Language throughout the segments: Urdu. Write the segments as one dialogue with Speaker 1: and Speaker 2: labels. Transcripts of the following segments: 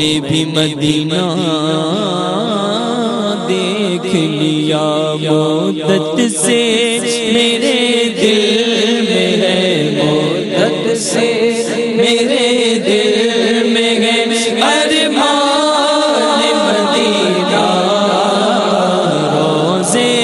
Speaker 1: نے بھی مدینہ دیکھ لیا، مدت سے میرے دل میں ہے، مدت سے میرے دل میں ہے ارمان مدینہ، روزے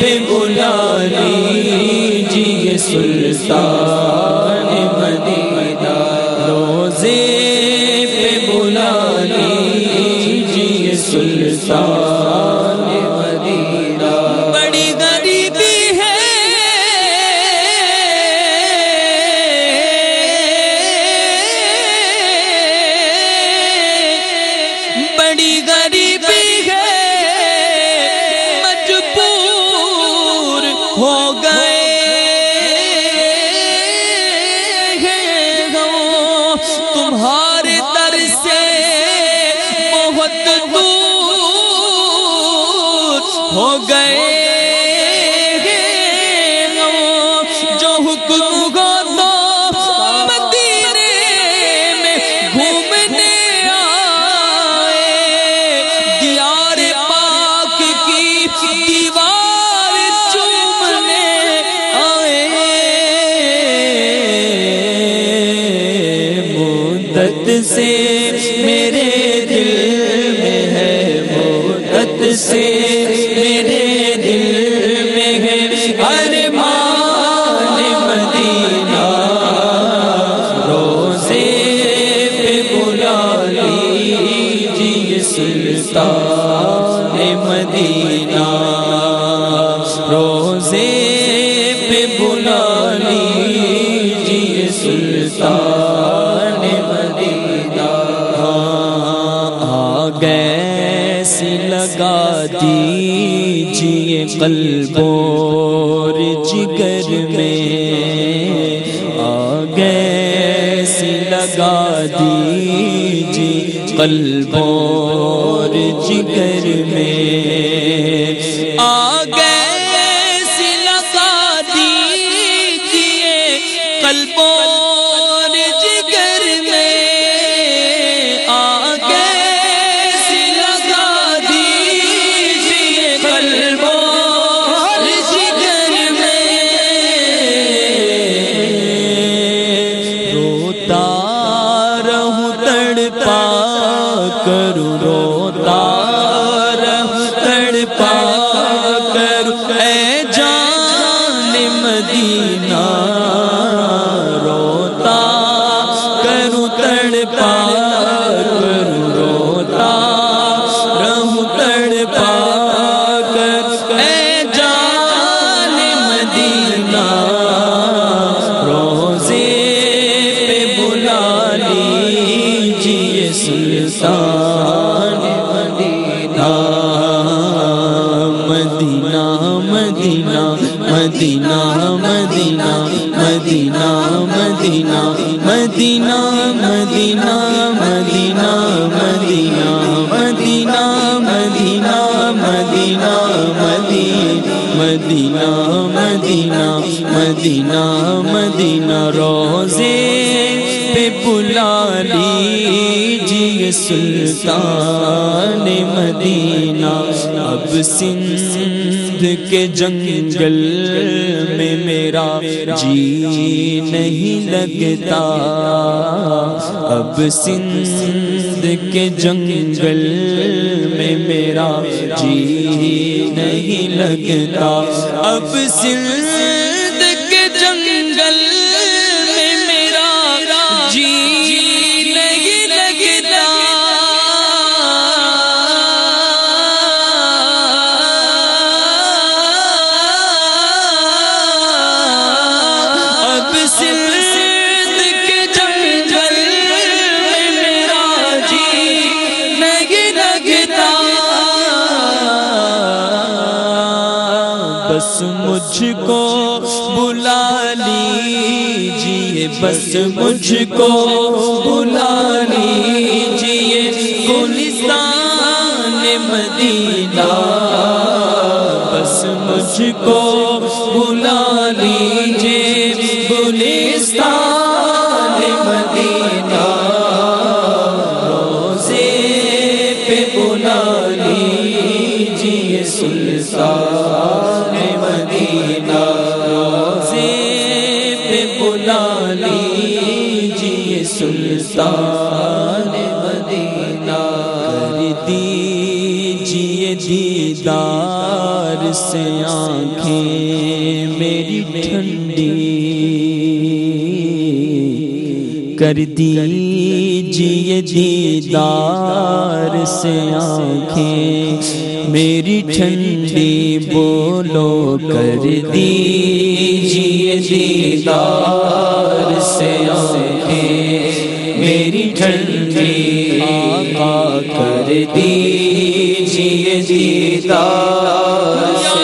Speaker 1: پہ بلا لیجیے سلطان مدینہ، روزے پہ بلا لیجیے سلطان مدینہ۔ بڑی غریبی ہے بڑی غریبی ہے، مجبور ہو گئے ہیں ہم تمہارے در سے بہت دور ہو گئے ہیں ہم، جو حکم ہو تو مدینے میں گھومنے دیار پاک کی دیوار چومنے آئے، مدت سے میرے دل میں ہے، مدت سے میرے دل میں ہے ارمان مدینہ، روزے پہ بلا لیجیے سلطان مدینہ، روزے پہ بلا لیجیے سلطان مدینہ۔ گیس لگا دیجیے قلب اور جگر میں، گیس لگا دیجیے قلب اور جگر میں، گیس لگا دیجیے قلب اور جگر میں، گیس لگا دیجیے قلب اور جگر میں، روتا رہوں تڑپا کروں، روتا رہوں تڑپا کروں اے جان مدینہ، روتا کروں تڑپا کروں، روتا رہوں تڑپا کر اے جان مدینہ، روزے پہ بلا لیجیے سلطان مدینہ، مدینہ مدینہ مدینہ مدینہ مدینہ مدینہ مدینہ مدینہ مدینہ مدینہ مدینہ مدینہ مدینہ مدینہ مدینہ مدینہ مدینہ، روزے پہ بلا لیجیے سلطان مدینہ، اب سندھ کے جنگل میں میرا جی نہیں لگتا، اب سندھ کے جنگل میں میرا جی نہیں لگتا، اب سندھ کے جنگل میں میرا جی نہیں لگتا، اب سندھ کے جنگل میں میرا جی نہیں لگتا، بس مجھ کو بلا لیجیے، بس مجھ کو بلا لیجیے گلستان مدینہ، بس مجھ کو بلا لیجیے گلستان مدینہ، روز سلطان مدینہ کر دیجئے دیدار سے آنکھیں میری ٹھنڈی کر دیجئے دیدار سے آنکھیں میری ٹھنڈی بولو کر دیجئے دیدار سے آنکھیں میری ٹھنڈی آقا کر دیجئے دیدار سے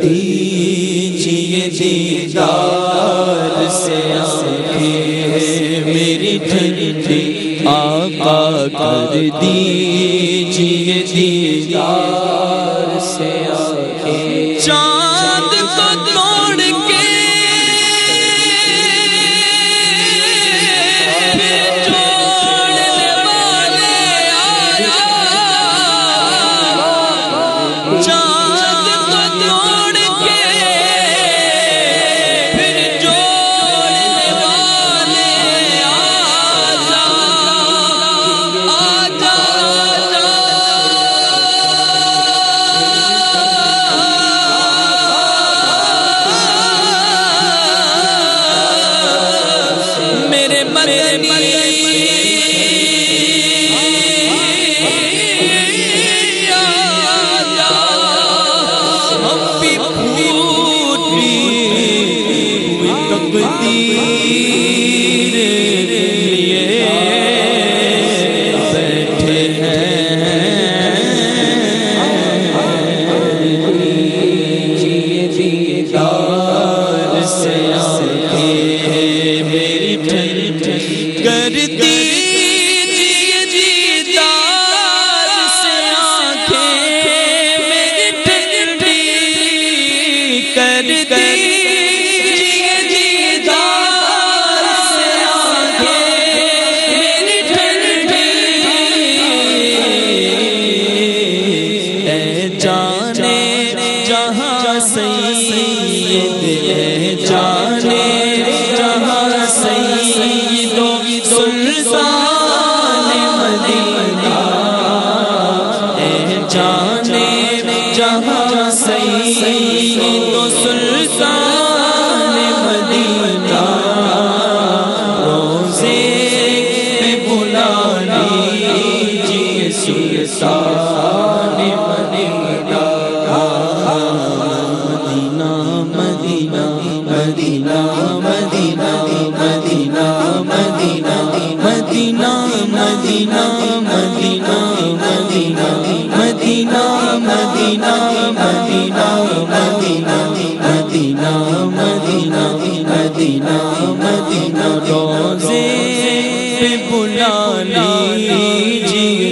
Speaker 1: دیجئے دیدار سے آنکھیں میری ٹھنڈی آقا کر دیجئے دیدار سے آنکھیں چاند کو توڑ کے جوڑنے والے آیا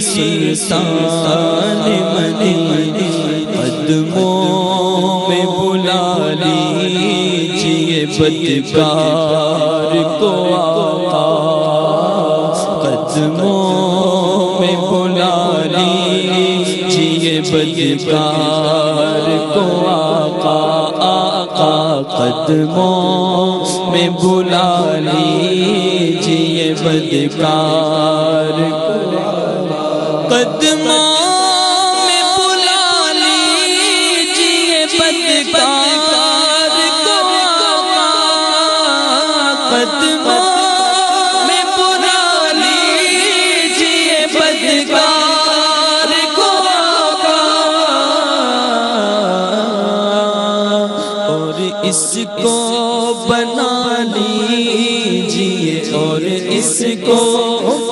Speaker 2: سلطان مدینہ قدموں میں بلا لیجئے بدکار کو آقا، قدموں میں بلا لیجئے بدکار کو آقا، آقا قدموں میں بلا لیجئے بدکار کو قدموں میں بلا لیجئے بدکار کو قدموں میں بلا لیجئے بدکار کو اور اس کو بنا لیجئے اور اس کو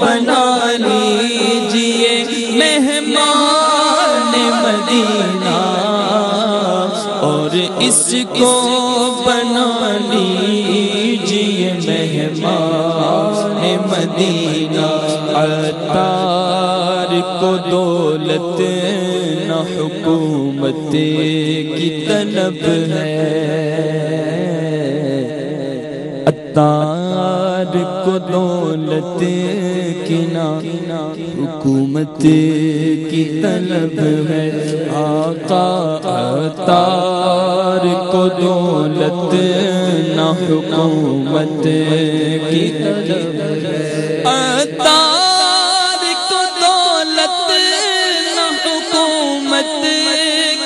Speaker 2: بنا لیجئے مہمان مدینہ اور اس کو بنا لیجئے مہمان مدینہ عطار کو دولت نہ حکومت کی طلب ہے عطار کو دولت کی نہ حکومت کی طلب ہے آقا عطار کو دولت نہ حکومت کی طلب ہے عطار کو دولت نہ حکومت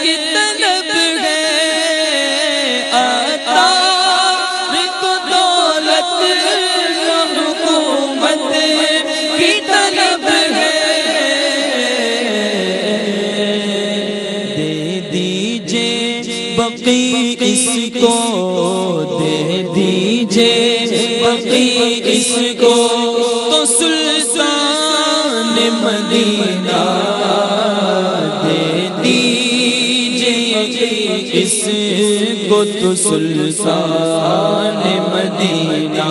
Speaker 2: کی طلب ہے عطار کو دولت نہ حکومت کی طلب ہے دے دیجئے بقی اس کو دے دیجئے بقی اس کو تو سلطان مدینہ دے دیجئے اس کو تو سلطان مدینہ